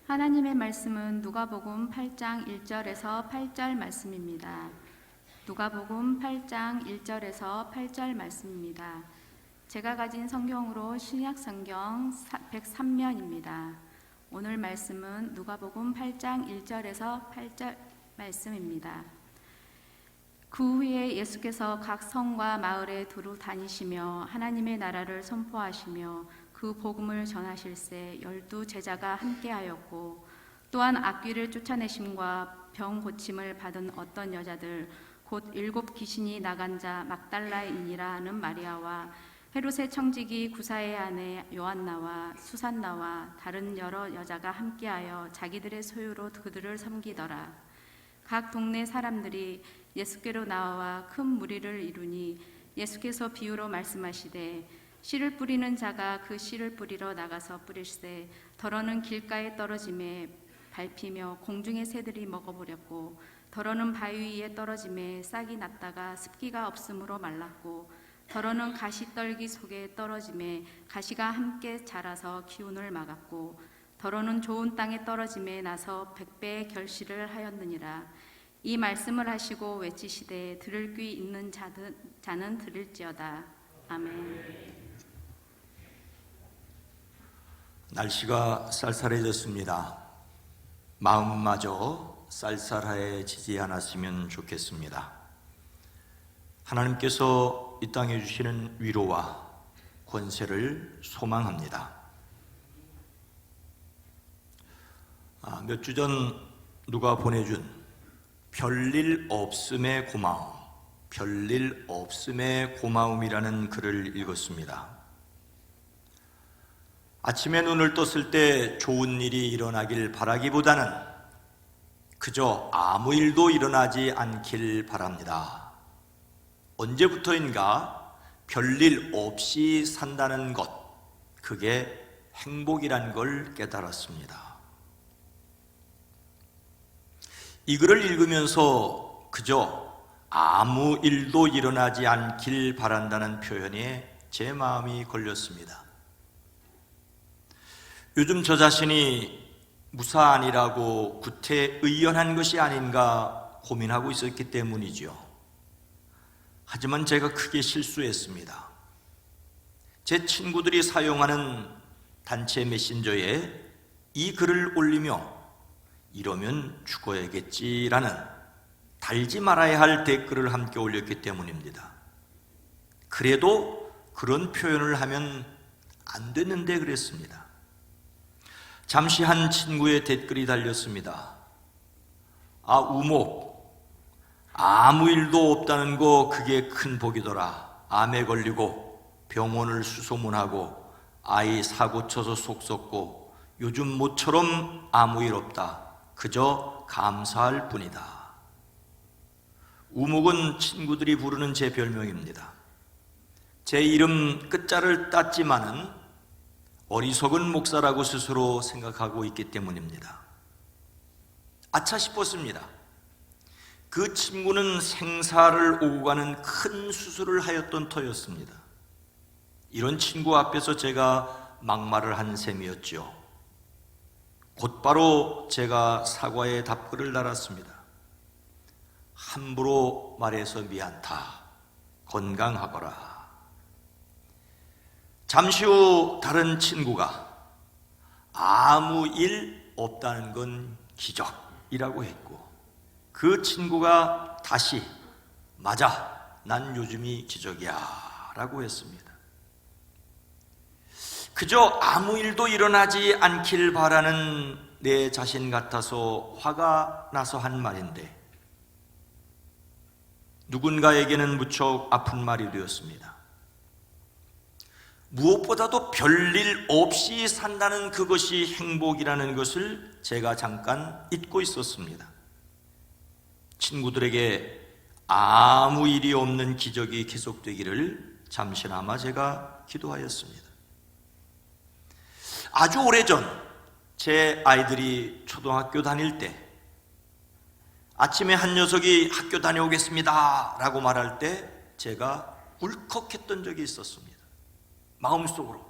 하나님의 말씀은 누가복음 8장 1절에서 8절 말씀입니다. 누가복음 8장 1절에서 8절 말씀입니다. 제가 가진 성경으로 신약 성경 103면입니다. 오늘 말씀은 누가복음 8장 1절에서 8절 말씀입니다. 그 후에 예수께서 각 성과 마을에 두루 다니시며 하나님의 나라를 선포하시며 그 복음을 전하실새 12 제자가 함께하였고, 또한 악귀를 쫓아내심과 병 고침을 받은 어떤 여자들 곧 7 귀신이 나간 자 막달라인이라 하는 마리아와 헤롯의 청지기 구사의 아내 요한나와 수산나와 다른 여러 여자가 함께하여 자기들의 소유로 그들을 섬기더라. 각 동네 사람들이 예수께로 나와 큰 무리를 이루니 예수께서 비유로 말씀하시되 씨를 뿌리는 자가 그 씨를 뿌리러 나가서 뿌릴새 더러는 길가에 떨어짐에 밟히며 공중의 새들이 먹어버렸고, 더러는 바위 위에 떨어짐에 싹이 났다가 습기가 없으므로 말랐고, 더러는 가시떨기 속에 떨어짐에 가시가 함께 자라서 기운을 막았고, 더러는 좋은 땅에 떨어짐에 나서 100배의 결실을 하였느니라. 이 말씀을 하시고 외치시되 들을 귀 있는 자는 들을지어다. 아멘. 날씨가 쌀쌀해졌습니다. 마음마저 쌀쌀해지지 않았으면 좋겠습니다. 하나님께서 이 땅에 주시는 위로와 권세를 소망합니다. 몇 주 전 누가 보내준 별일 없음의 고마움, 별일 없음의 고마움이라는 글을 읽었습니다. 아침에 눈을 떴을 때 좋은 일이 일어나길 바라기보다는 그저 아무 일도 일어나지 않길 바랍니다. 언제부터인가 별일 없이 산다는 것, 그게 행복이란 걸 깨달았습니다. 이 글을 읽으면서 그저 아무 일도 일어나지 않길 바란다는 표현에 제 마음이 걸렸습니다. 요즘 저 자신이 무사안이라고 구태의연한 것이 아닌가 고민하고 있었기 때문이죠. 하지만 제가 크게 실수했습니다. 제 친구들이 사용하는 단체 메신저에 이 글을 올리며 이러면 죽어야겠지라는 달지 말아야 할 댓글을 함께 올렸기 때문입니다. 그래도 그런 표현을 하면 안 되는데 그랬습니다. 잠시 한 친구의 댓글이 달렸습니다. 우목, 아무 일도 없다는 거 그게 큰 복이더라. 암에 걸리고 병원을 수소문하고 아이 사고 쳐서 속 썩고 요즘 모처럼 아무 일 없다. 그저 감사할 뿐이다. 우목은 친구들이 부르는 제 별명입니다. 제 이름 끝자를 땄지만은 어리석은 목사라고 스스로 생각하고 있기 때문입니다. 아차 싶었습니다. 그 친구는 생사를 오고 가는 큰 수술을 하였던 터였습니다. 이런 친구 앞에서 제가 막말을 한 셈이었죠. 곧바로 제가 사과의 답글을 달았습니다. 함부로 말해서 미안타. 건강하거라. 잠시 후 다른 친구가 아무 일 없다는 건 기적이라고 했고, 그 친구가 다시 맞아, 난 요즘이 기적이야 라고 했습니다. 그저 아무 일도 일어나지 않길 바라는 내 자신 같아서 화가 나서 한 말인데 누군가에게는 무척 아픈 말이 되었습니다. 무엇보다도 별일 없이 산다는 그것이 행복이라는 것을 제가 잠깐 잊고 있었습니다. 친구들에게 아무 일이 없는 기적이 계속되기를 잠시나마 제가 기도하였습니다. 아주 오래전 제 아이들이 초등학교 다닐 때 아침에 한 녀석이 학교 다녀오겠습니다 라고 말할 때 제가 울컥했던 적이 있었습니다. 마음속으로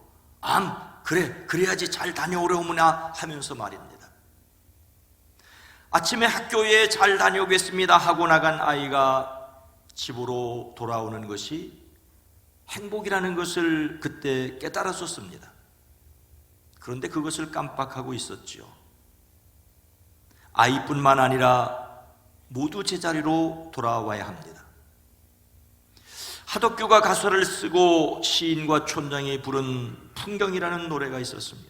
그래야지 잘 다녀오려무나 하면서 말입니다. 아침에 학교에 잘 다녀오겠습니다 하고 나간 아이가 집으로 돌아오는 것이 행복이라는 것을 그때 깨달았었습니다. 그런데 그것을 깜빡하고 있었죠. 아이뿐만 아니라 모두 제자리로 돌아와야 합니다. 하덕규가 가사를 쓰고 시인과 촌장이 부른 풍경이라는 노래가 있었습니다.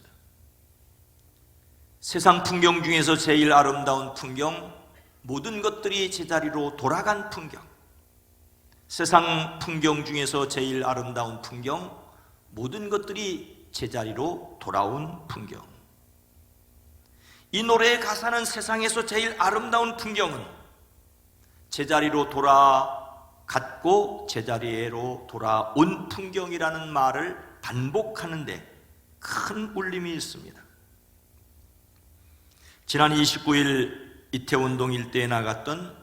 세상 풍경 중에서 제일 아름다운 풍경, 모든 것들이 제자리로 돌아간 풍경. 세상 풍경 중에서 제일 아름다운 풍경, 모든 것들이 제자리로 돌아온 풍경. 이 노래의 가사는 세상에서 제일 아름다운 풍경은 제자리로 돌아갔고 제자리로 돌아온 풍경이라는 말을 반복하는데 큰 울림이 있습니다. 지난 29일 이태원동 일대에 나갔던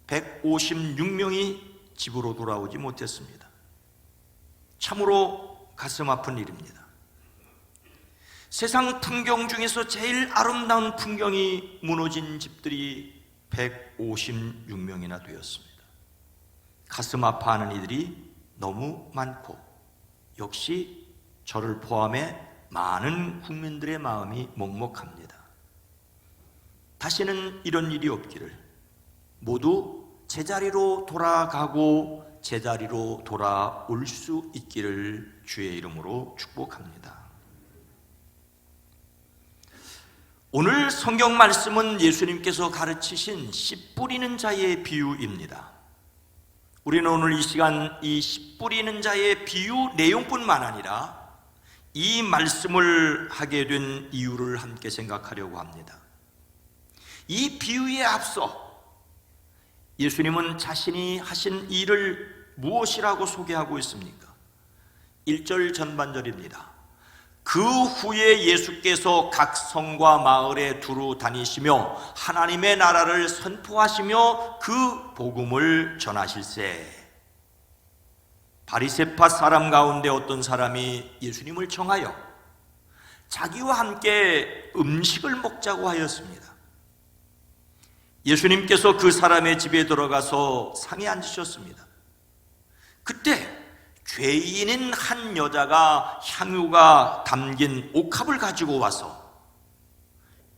156명이 집으로 돌아오지 못했습니다. 참으로 가슴 아픈 일입니다. 세상 풍경 중에서 제일 아름다운 풍경이 무너진 집들이 156명이나 되었습니다. 가슴 아파하는 이들이 너무 많고 역시 저를 포함해 많은 국민들의 마음이 먹먹합니다. 다시는 이런 일이 없기를, 모두 제자리로 돌아가고 제자리로 돌아올 수 있기를 주의 이름으로 축복합니다. 오늘 성경 말씀은 예수님께서 가르치신 씨 뿌리는 자의 비유입니다. 우리는 오늘 이 시간 이 씨 뿌리는 자의 비유 내용뿐만 아니라 이 말씀을 하게 된 이유를 함께 생각하려고 합니다. 이 비유에 앞서 예수님은 자신이 하신 일을 무엇이라고 소개하고 있습니까? 1절 전반절입니다. 그 후에 예수께서 각 성과 마을에 두루 다니시며 하나님의 나라를 선포하시며 그 복음을 전하실세. 바리새파 사람 가운데 어떤 사람이 예수님을 청하여 자기와 함께 음식을 먹자고 하였습니다. 예수님께서 그 사람의 집에 들어가서 상에 앉으셨습니다. 그때 죄인인 한 여자가 향유가 담긴 옥합을 가지고 와서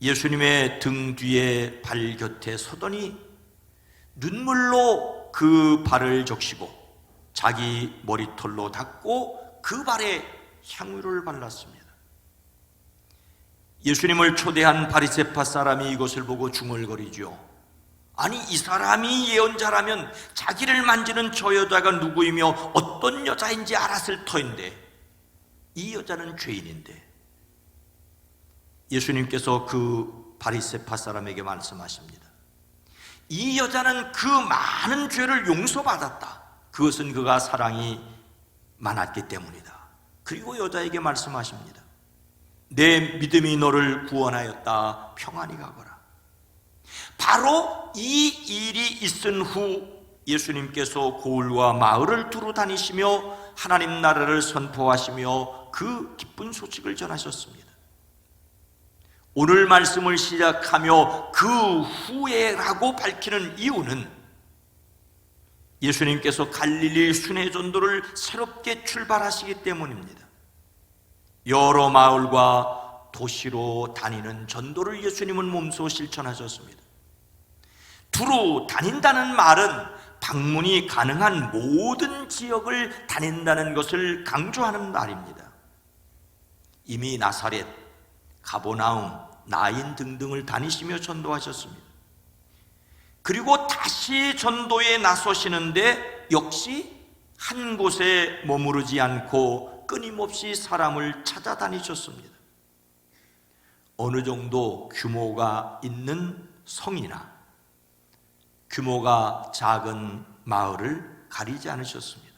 예수님의 등 뒤에 발 곁에 서더니 눈물로 그 발을 적시고 자기 머리털로 닦고 그 발에 향유를 발랐습니다. 예수님을 초대한 바리새파 사람이 이것을 보고 중얼거리죠. 아니, 이 사람이 예언자라면 자기를 만지는 저 여자가 누구이며 어떤 여자인지 알았을 터인데 이 여자는 죄인인데. 예수님께서 그 바리새파 사람에게 말씀하십니다. 이 여자는 그 많은 죄를 용서받았다. 그것은 그가 사랑이 많았기 때문이다. 그리고 여자에게 말씀하십니다. 내 믿음이 너를 구원하였다. 평안히 가거라. 바로 이 일이 있은 후 예수님께서 고을과 마을을 두루 다니시며 하나님 나라를 선포하시며 그 기쁜 소식을 전하셨습니다. 오늘 말씀을 시작하며 그 후에라고 밝히는 이유는 예수님께서 갈릴리 순회 전도를 새롭게 출발하시기 때문입니다. 여러 마을과 도시로 다니는 전도를 예수님은 몸소 실천하셨습니다. 두루 다닌다는 말은 방문이 가능한 모든 지역을 다닌다는 것을 강조하는 말입니다. 이미 나사렛, 가버나움, 나인 등등을 다니시며 전도하셨습니다. 그리고 다시 전도에 나서시는데 역시 한 곳에 머무르지 않고 끊임없이 사람을 찾아다니셨습니다. 어느 정도 규모가 있는 성이나 규모가 작은 마을을 가리지 않으셨습니다.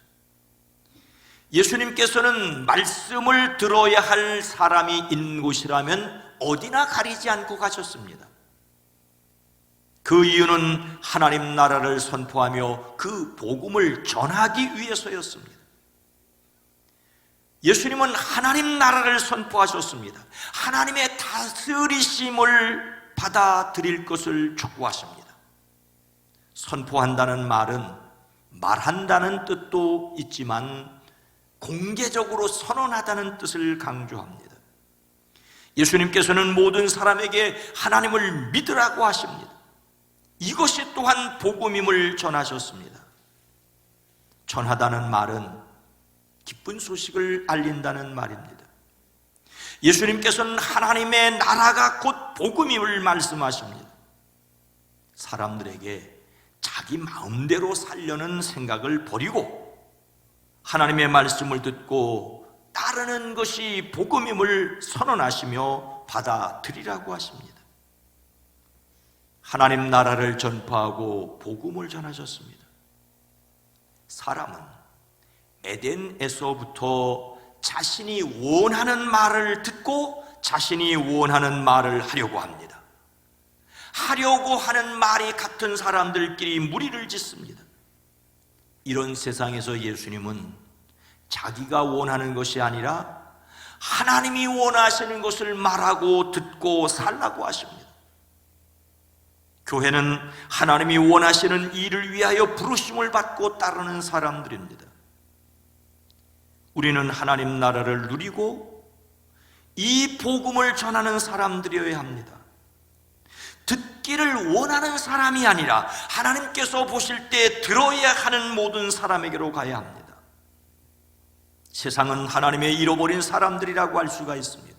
예수님께서는 말씀을 들어야 할 사람이 있는 곳이라면 어디나 가리지 않고 가셨습니다. 그 이유는 하나님 나라를 선포하며 그 복음을 전하기 위해서였습니다. 예수님은 하나님 나라를 선포하셨습니다. 하나님의 다스리심을 받아들일 것을 촉구하십니다. 선포한다는 말은 말한다는 뜻도 있지만 공개적으로 선언하다는 뜻을 강조합니다. 예수님께서는 모든 사람에게 하나님을 믿으라고 하십니다. 이것이 또한 복음임을 전하셨습니다. 전하다는 말은 기쁜 소식을 알린다는 말입니다. 예수님께서는 하나님의 나라가 곧 복음임을 말씀하십니다. 사람들에게 자기 마음대로 살려는 생각을 버리고 하나님의 말씀을 듣고 따르는 것이 복음임을 선언하시며 받아들이라고 하십니다. 하나님 나라를 전파하고 복음을 전하셨습니다. 사람은 에덴에서부터 자신이 원하는 말을 듣고 자신이 원하는 말을 하려고 합니다. 하려고 하는 말이 같은 사람들끼리 무리를 짓습니다. 이런 세상에서 예수님은 자기가 원하는 것이 아니라 하나님이 원하시는 것을 말하고 듣고 살라고 하십니다. 교회는 하나님이 원하시는 일을 위하여 부르심을 받고 따르는 사람들입니다. 우리는 하나님 나라를 누리고 이 복음을 전하는 사람들이어야 합니다. 듣기를 원하는 사람이 아니라 하나님께서 보실 때 들어야 하는 모든 사람에게로 가야 합니다. 세상은 하나님의 잃어버린 사람들이라고 할 수가 있습니다.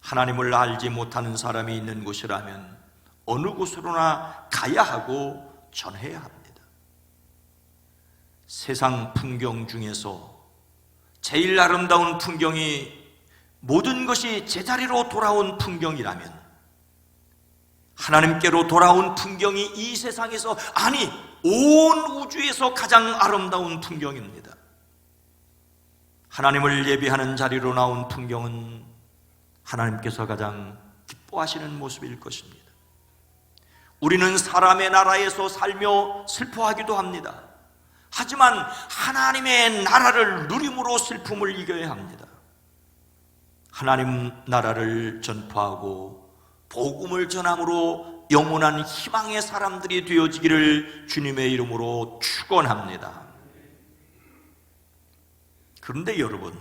하나님을 알지 못하는 사람이 있는 곳이라면 어느 곳으로나 가야 하고 전해야 합니다. 세상 풍경 중에서 제일 아름다운 풍경이 모든 것이 제자리로 돌아온 풍경이라면 하나님께로 돌아온 풍경이 이 세상에서, 아니 온 우주에서 가장 아름다운 풍경입니다. 하나님을 예배하는 자리로 나온 풍경은 하나님께서 가장 기뻐하시는 모습일 것입니다. 우리는 사람의 나라에서 살며 슬퍼하기도 합니다. 하지만 하나님의 나라를 누림으로 슬픔을 이겨야 합니다. 하나님 나라를 전파하고 복음을 전함으로 영원한 희망의 사람들이 되어지기를 주님의 이름으로 축원합니다. 그런데 여러분,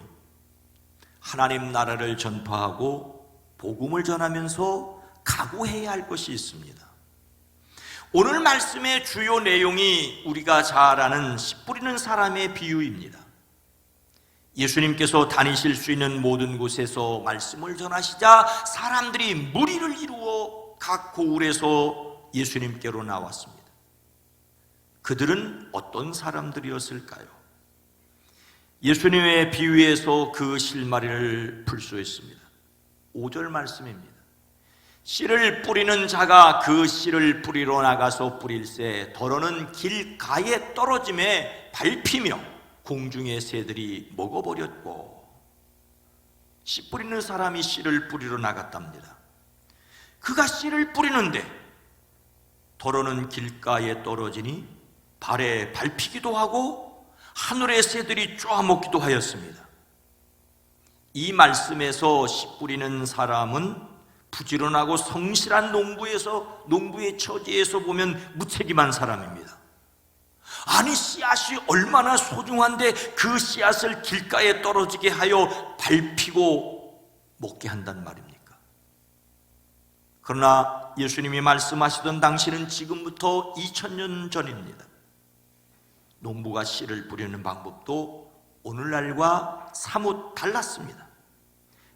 하나님 나라를 전파하고 복음을 전하면서 각오해야 할 것이 있습니다. 오늘 말씀의 주요 내용이 우리가 잘 아는 씨 뿌리는 사람의 비유입니다. 예수님께서 다니실 수 있는 모든 곳에서 말씀을 전하시자 사람들이 무리를 이루어 각 고을에서 예수님께로 나왔습니다. 그들은 어떤 사람들이었을까요? 예수님의 비유에서 그 실마리를 풀 수 있습니다. 5절 말씀입니다. 씨를 뿌리는 자가 그 씨를 뿌리러 나가서 뿌릴새 더러는 길가에 떨어짐에 밟히며 공중의 새들이 먹어버렸고. 씨 뿌리는 사람이 씨를 뿌리러 나갔답니다. 그가 씨를 뿌리는데 더러는 길가에 떨어지니 발에 밟히기도 하고 하늘의 새들이 쪼아먹기도 하였습니다. 이 말씀에서 씨 뿌리는 사람은 부지런하고 성실한 농부의 처지에서 보면 무책임한 사람입니다. 아니, 씨앗이 얼마나 소중한데 그 씨앗을 길가에 떨어지게 하여 밟히고 먹게 한단 말입니까? 그러나 예수님이 말씀하시던 당시는 지금부터 2000년 전입니다. 농부가 씨를 뿌리는 방법도 오늘날과 사뭇 달랐습니다.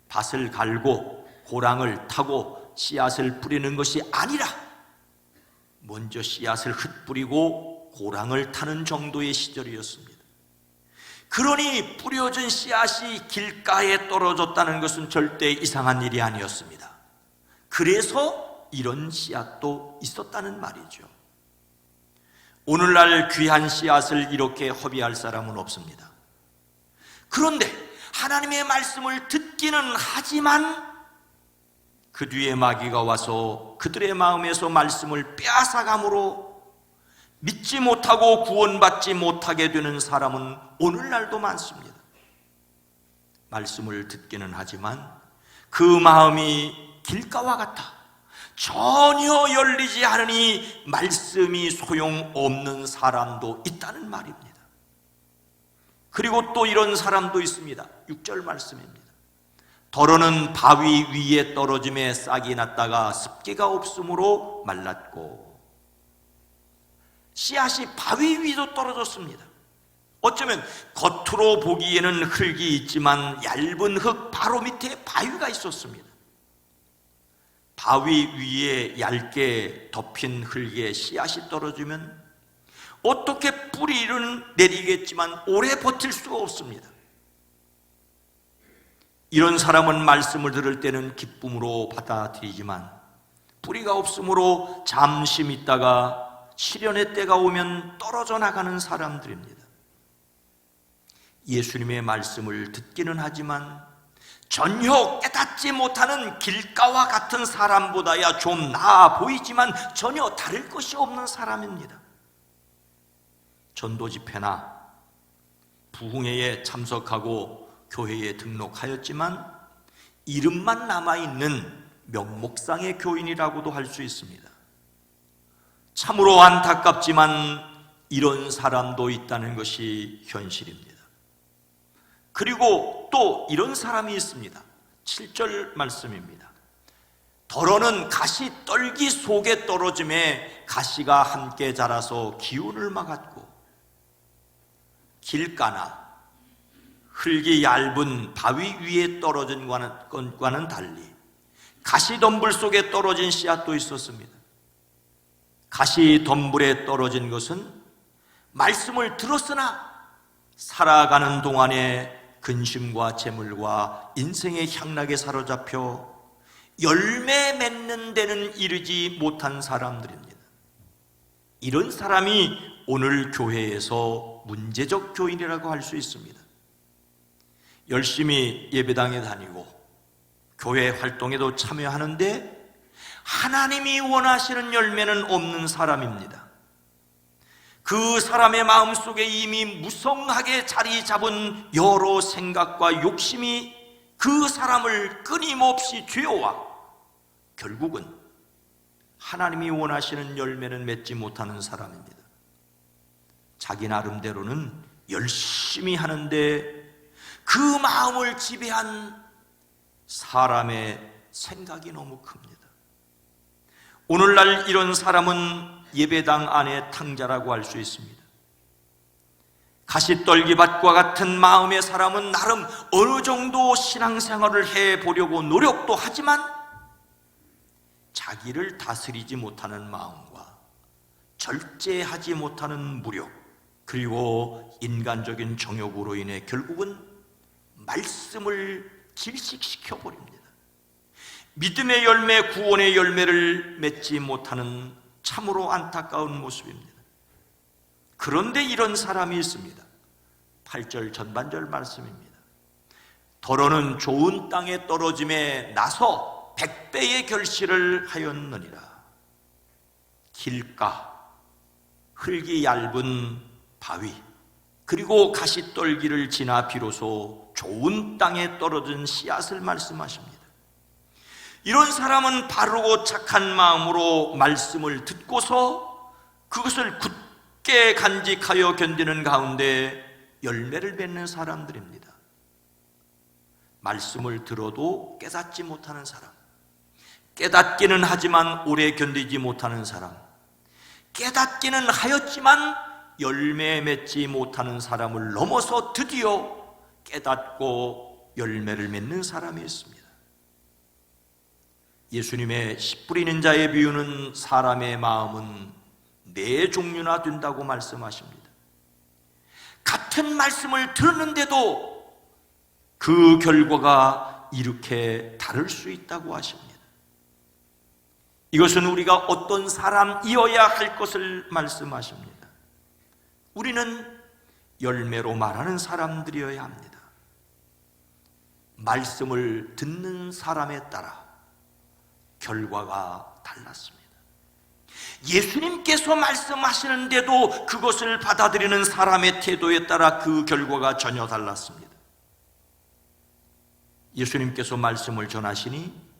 밭을 갈고 고랑을 타고 씨앗을 뿌리는 것이 아니라 먼저 씨앗을 흩뿌리고 고랑을 타는 정도의 시절이었습니다. 그러니 뿌려진 씨앗이 길가에 떨어졌다는 것은 절대 이상한 일이 아니었습니다. 그래서 이런 씨앗도 있었다는 말이죠. 오늘날 귀한 씨앗을 이렇게 허비할 사람은 없습니다. 그런데 하나님의 말씀을 듣기는 하지만 그 뒤에 마귀가 와서 그들의 마음에서 말씀을 빼앗아감으로 믿지 못하고 구원받지 못하게 되는 사람은 오늘날도 많습니다. 말씀을 듣기는 하지만 그 마음이 길가와 같아 전혀 열리지 않으니 말씀이 소용없는 사람도 있다는 말입니다. 그리고 또 이런 사람도 있습니다. 6절 말씀입니다. 더러는 바위 위에 떨어짐에 싹이 났다가 습기가 없으므로 말랐고, 씨앗이 바위 위도 떨어졌습니다. 어쩌면 겉으로 보기에는 흙이 있지만 얇은 흙 바로 밑에 바위가 있었습니다. 바위 위에 얇게 덮인 흙에 씨앗이 떨어지면 어떻게 뿌리는 내리겠지만 오래 버틸 수가 없습니다. 이런 사람은 말씀을 들을 때는 기쁨으로 받아들이지만 뿌리가 없으므로 잠시 있다가 시련의 때가 오면 떨어져 나가는 사람들입니다. 예수님의 말씀을 듣기는 하지만 전혀 깨닫지 못하는 길가와 같은 사람보다야 좀 나아 보이지만 전혀 다를 것이 없는 사람입니다. 전도 집회나 부흥회에 참석하고 교회에 등록하였지만 이름만 남아있는 명목상의 교인이라고도 할 수 있습니다. 참으로 안타깝지만 이런 사람도 있다는 것이 현실입니다. 그리고 또 이런 사람이 있습니다. 7절 말씀입니다. 더러는 가시떨기 속에 떨어짐에 가시가 함께 자라서 기운을 막았고, 길가나 흙이 얇은 바위 위에 떨어진 것과는 달리 가시덤불 속에 떨어진 씨앗도 있었습니다. 가시덤불에 떨어진 것은 말씀을 들었으나 살아가는 동안에 근심과 재물과 인생의 향락에 사로잡혀 열매 맺는 데는 이르지 못한 사람들입니다. 이런 사람이 오늘 교회에서 문제적 교인이라고 할 수 있습니다. 열심히 예배당에 다니고 교회 활동에도 참여하는데 하나님이 원하시는 열매는 없는 사람입니다. 그 사람의 마음속에 이미 무성하게 자리 잡은 여러 생각과 욕심이 그 사람을 끊임없이 죄어와 결국은 하나님이 원하시는 열매는 맺지 못하는 사람입니다. 자기 나름대로는 열심히 하는데 그 마음을 지배한 사람의 생각이 너무 큽니다. 오늘날 이런 사람은 예배당 안의 탕자라고 할 수 있습니다. 가시떨기밭과 같은 마음의 사람은 나름 어느 정도 신앙생활을 해보려고 노력도 하지만 자기를 다스리지 못하는 마음과 절제하지 못하는 무력, 그리고 인간적인 정욕으로 인해 결국은 말씀을 질식시켜 버립니다. 믿음의 열매, 구원의 열매를 맺지 못하는 참으로 안타까운 모습입니다. 그런데 이런 사람이 있습니다. 8절 전반절 말씀입니다. 더러는 좋은 땅에 떨어짐에 나서 100배의 결실을 하였느니라. 길가, 흙이 얇은 바위, 그리고 가시떨기를 지나 비로소 좋은 땅에 떨어진 씨앗을 말씀하십니다. 이런 사람은 바르고 착한 마음으로 말씀을 듣고서 그것을 굳게 간직하여 견디는 가운데 열매를 맺는 사람들입니다. 말씀을 들어도 깨닫지 못하는 사람, 깨닫기는 하지만 오래 견디지 못하는 사람, 깨닫기는 하였지만 열매 맺지 못하는 사람을 넘어서 드디어 깨닫고 열매를 맺는 사람이 있습니다. 예수님의 씨 뿌리는 자의 비유는 사람의 마음은 네 종류나 된다고 말씀하십니다. 같은 말씀을 들었는데도 그 결과가 이렇게 다를 수 있다고 하십니다. 이것은 우리가 어떤 사람이어야 할 것을 말씀하십니다. 우리는 열매로 말하는 사람들이어야 합니다. 말씀을 듣는 사람에 따라 결과가 달랐습니다. 예수님께서 말씀하시는데도 그것을 받아들이는 사람의 태도에 따라 그 결과가 전혀 달랐습니다. 예수님께서 말씀을 전하시니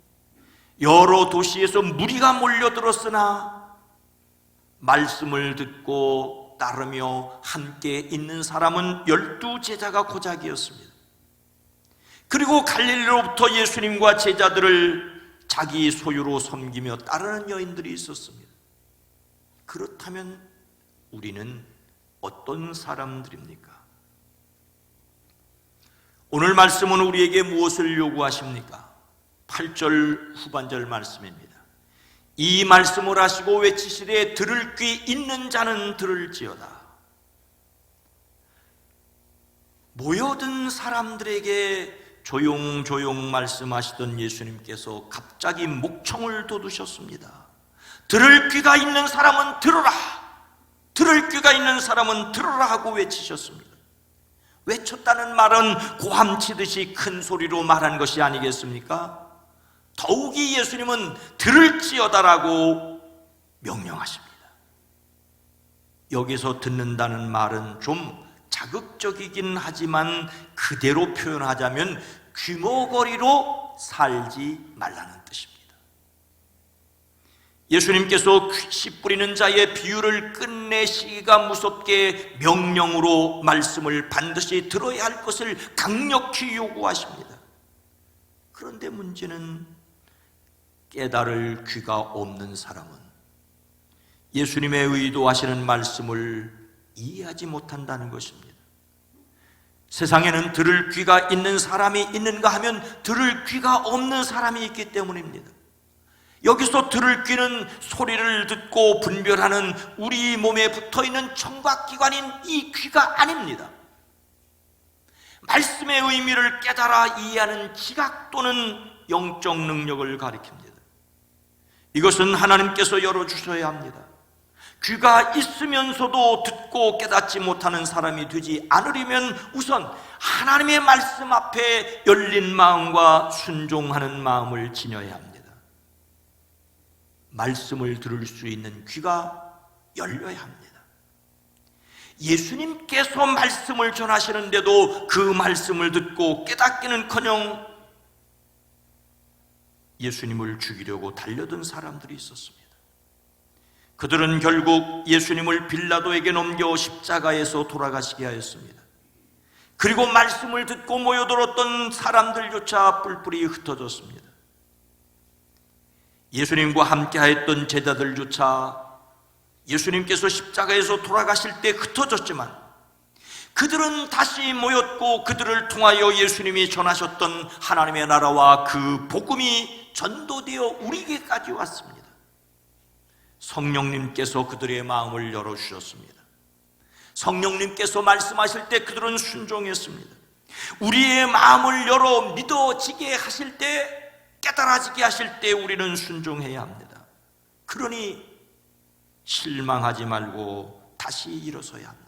여러 도시에서 무리가 몰려들었으나 말씀을 듣고 따르며 함께 있는 사람은 12제자가 고작이었습니다. 그리고 갈릴리로부터 예수님과 제자들을 자기 소유로 섬기며 따르는 여인들이 있었습니다. 그렇다면 우리는 어떤 사람들입니까? 오늘 말씀은 우리에게 무엇을 요구하십니까? 8절 후반절 말씀입니다. 이 말씀을 하시고 외치시되 들을 귀 있는 자는 들을지어다. 모여든 사람들에게 조용조용 말씀하시던 예수님께서 갑자기 목청을 돋우셨습니다. 들을 귀가 있는 사람은 들으라, 들을 귀가 있는 사람은 들으라 하고 외치셨습니다. 외쳤다는 말은 고함치듯이 큰 소리로 말한 것이 아니겠습니까? 더욱이 예수님은 들을지어다라고 명령하십니다. 여기서 듣는다는 말은 좀 자극적이긴 하지만 그대로 표현하자면 귀머거리로 살지 말라는 뜻입니다. 예수님께서 씨 뿌리는 자의 비유를 끝내시기가 무섭게 명령으로 말씀을 반드시 들어야 할 것을 강력히 요구하십니다. 그런데 문제는 깨달을 귀가 없는 사람은 예수님의 의도하시는 말씀을 이해하지 못한다는 것입니다. 세상에는 들을 귀가 있는 사람이 있는가 하면 들을 귀가 없는 사람이 있기 때문입니다. 여기서 들을 귀는 소리를 듣고 분별하는 우리 몸에 붙어있는 청각기관인 이 귀가 아닙니다. 말씀의 의미를 깨달아 이해하는 지각 또는 영적 능력을 가리킵니다. 이것은 하나님께서 열어주셔야 합니다. 귀가 있으면서도 듣고 깨닫지 못하는 사람이 되지 않으려면 우선 하나님의 말씀 앞에 열린 마음과 순종하는 마음을 지녀야 합니다. 말씀을 들을 수 있는 귀가 열려야 합니다. 예수님께서 말씀을 전하시는데도 그 말씀을 듣고 깨닫기는커녕 예수님을 죽이려고 달려든 사람들이 있었습니다. 그들은 결국 예수님을 빌라도에게 넘겨 십자가에서 돌아가시게 하였습니다. 그리고 말씀을 듣고 모여들었던 사람들조차 뿔뿔이 흩어졌습니다. 예수님과 함께 하였던 제자들조차 예수님께서 십자가에서 돌아가실 때 흩어졌지만 그들은 다시 모였고 그들을 통하여 예수님이 전하셨던 하나님의 나라와 그 복음이 전도되어 우리에게까지 왔습니다. 성령님께서 그들의 마음을 열어주셨습니다. 성령님께서 말씀하실 때 그들은 순종했습니다. 우리의 마음을 열어 믿어지게 하실 때, 깨달아지게 하실 때 우리는 순종해야 합니다. 그러니 실망하지 말고 다시 일어서야 합니다.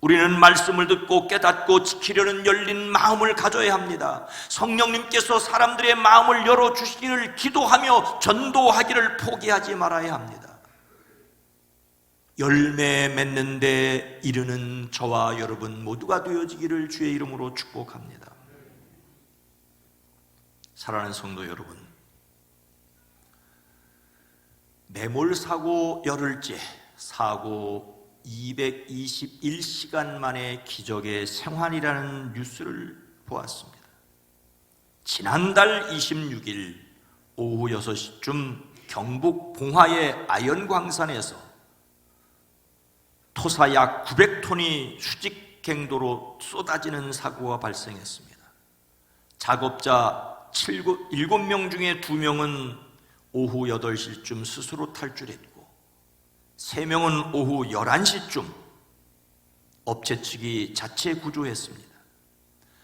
우리는 말씀을 듣고 깨닫고 지키려는 열린 마음을 가져야 합니다. 성령님께서 사람들의 마음을 열어주시기를 기도하며 전도하기를 포기하지 말아야 합니다. 열매 맺는 데 이르는 저와 여러분 모두가 되어지기를 주의 이름으로 축복합니다. 사랑하는 성도 여러분, 매몰사고 열흘째, 사고 221시간 만에 기적의 생환이라는 뉴스를 보았습니다. 지난달 26일 오후 6시쯤 경북 봉화의 아연광산에서 토사약 900톤이 수직갱도로 쏟아지는 사고가 발생했습니다. 작업자 7명 중에 2명은 오후 8시쯤 스스로 탈출했고 3명은 오후 11시쯤 업체 측이 자체 구조했습니다.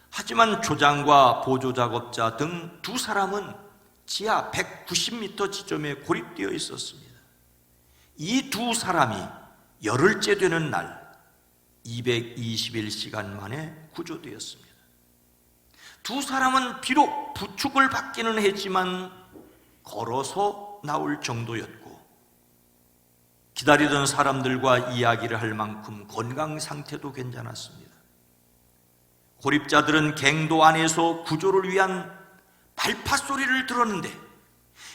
하지만 조장과 보조작업자 등 2사람은 지하 190m 지점에 고립되어 있었습니다. 이 2사람이 열흘째 되는 날 221시간 만에 구조되었습니다. 2사람은 비록 부축을 받기는 했지만 걸어서 나올 정도였고 기다리던 사람들과 이야기를 할 만큼 건강 상태도 괜찮았습니다. 고립자들은 갱도 안에서 구조를 위한 발파 소리를 들었는데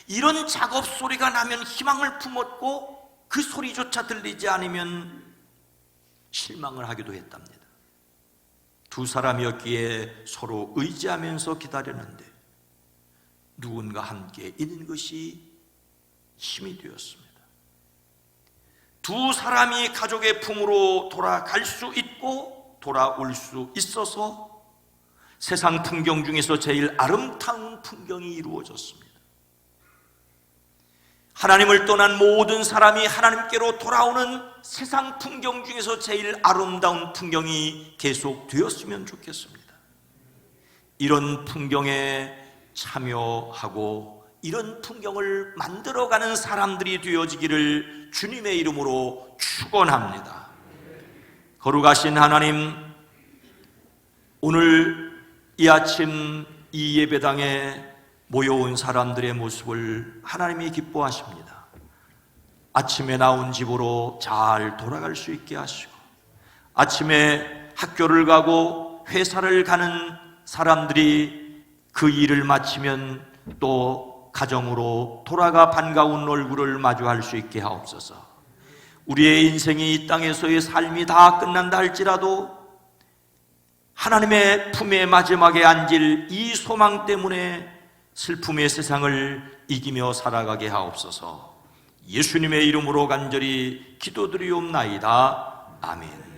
이런 작업 소리가 나면 희망을 품었고 그 소리조차 들리지 않으면 실망을 하기도 했답니다. 두 사람이었기에 서로 의지하면서 기다렸는데 누군가 함께 있는 것이 힘이 되었습니다. 두 사람이 가족의 품으로 돌아갈 수 있고 돌아올 수 있어서 세상 풍경 중에서 제일 아름다운 풍경이 이루어졌습니다. 하나님을 떠난 모든 사람이 하나님께로 돌아오는 세상 풍경 중에서 제일 아름다운 풍경이 계속되었으면 좋겠습니다. 이런 풍경에 참여하고 이런 풍경을 만들어가는 사람들이 되어지기를 주님의 이름으로 축원합니다. 거룩하신 하나님, 오늘 이 아침 이 예배당에 모여온 사람들의 모습을 하나님이 기뻐하십니다. 아침에 나온 집으로 잘 돌아갈 수 있게 하시고, 아침에 학교를 가고 회사를 가는 사람들이 그 일을 마치면 또 가정으로 돌아가 반가운 얼굴을 마주할 수 있게 하옵소서. 우리의 인생이 이 땅에서의 삶이 다 끝난다 할지라도 하나님의 품의 마지막에 앉을 이 소망 때문에 슬픔의 세상을 이기며 살아가게 하옵소서. 예수님의 이름으로 간절히 기도드리옵나이다. 아멘.